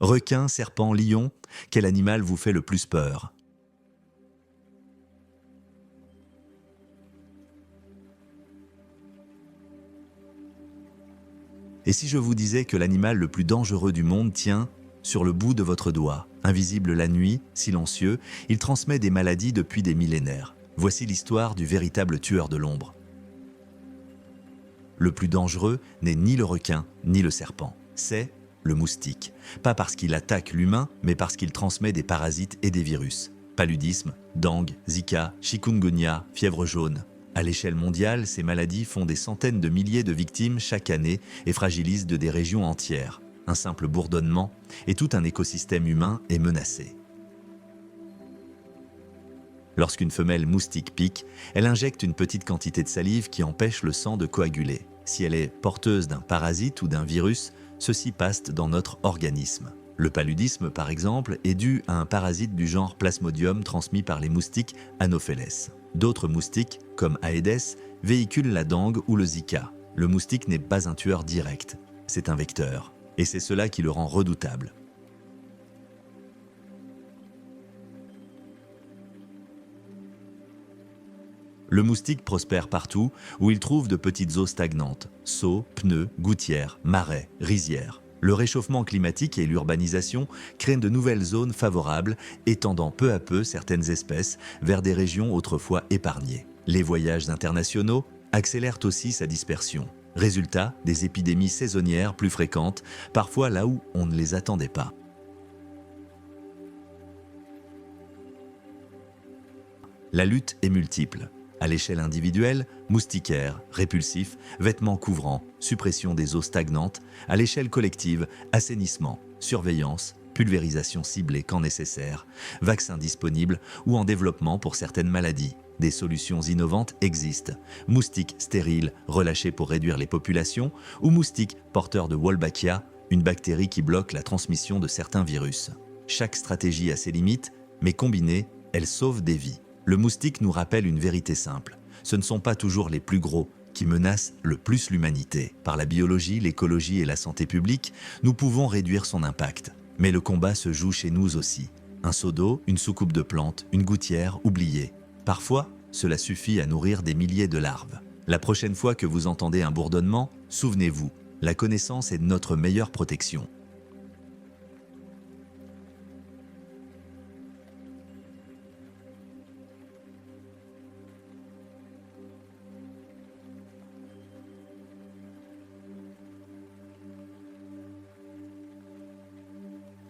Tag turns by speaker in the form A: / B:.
A: Requin, serpent, lion, quel animal vous fait le plus peur? Et si je vous disais que l'animal le plus dangereux du monde tient sur le bout de votre doigt, invisible la nuit, silencieux, il transmet des maladies depuis des millénaires. Voici l'histoire du véritable tueur de l'ombre. Le plus dangereux n'est ni le requin, ni le serpent. C'est le moustique. Pas parce qu'il attaque l'humain, mais parce qu'il transmet des parasites et des virus. Paludisme, dengue, zika, chikungunya, fièvre jaune. À l'échelle mondiale, ces maladies font des centaines de milliers de victimes chaque année et fragilisent des régions entières. Un simple bourdonnement et tout un écosystème humain est menacé. Lorsqu'une femelle moustique pique, elle injecte une petite quantité de salive qui empêche le sang de coaguler. Si elle est porteuse d'un parasite ou d'un virus, ceux-ci passent dans notre organisme. Le paludisme, par exemple, est dû à un parasite du genre Plasmodium transmis par les moustiques Anopheles. D'autres moustiques, comme Aedes, véhiculent la dengue ou le Zika. Le moustique n'est pas un tueur direct, c'est un vecteur. Et c'est cela qui le rend redoutable. Le moustique prospère partout où il trouve de petites eaux stagnantes, seaux, pneus, gouttières, marais, rizières. Le réchauffement climatique et l'urbanisation créent de nouvelles zones favorables, étendant peu à peu certaines espèces vers des régions autrefois épargnées. Les voyages internationaux accélèrent aussi sa dispersion. Résultat, des épidémies saisonnières plus fréquentes, parfois là où on ne les attendait pas. La lutte est multiple. À l'échelle individuelle, moustiquaires, répulsifs, vêtements couvrants, suppression des eaux stagnantes. À l'échelle collective, assainissement, surveillance, pulvérisation ciblée quand nécessaire, vaccins disponibles ou en développement pour certaines maladies. Des solutions innovantes existent. Moustiques stériles relâchés pour réduire les populations ou moustiques porteurs de Wolbachia, une bactérie qui bloque la transmission de certains virus. Chaque stratégie a ses limites, mais combinée, elle sauve des vies. Le moustique nous rappelle une vérité simple. Ce ne sont pas toujours les plus gros qui menacent le plus l'humanité. Par la biologie, l'écologie et la santé publique, nous pouvons réduire son impact. Mais le combat se joue chez nous aussi. Un seau d'eau, une soucoupe de plantes, une gouttière oubliée. Parfois, cela suffit à nourrir des milliers de larves. La prochaine fois que vous entendez un bourdonnement, souvenez-vous, la connaissance est notre meilleure protection.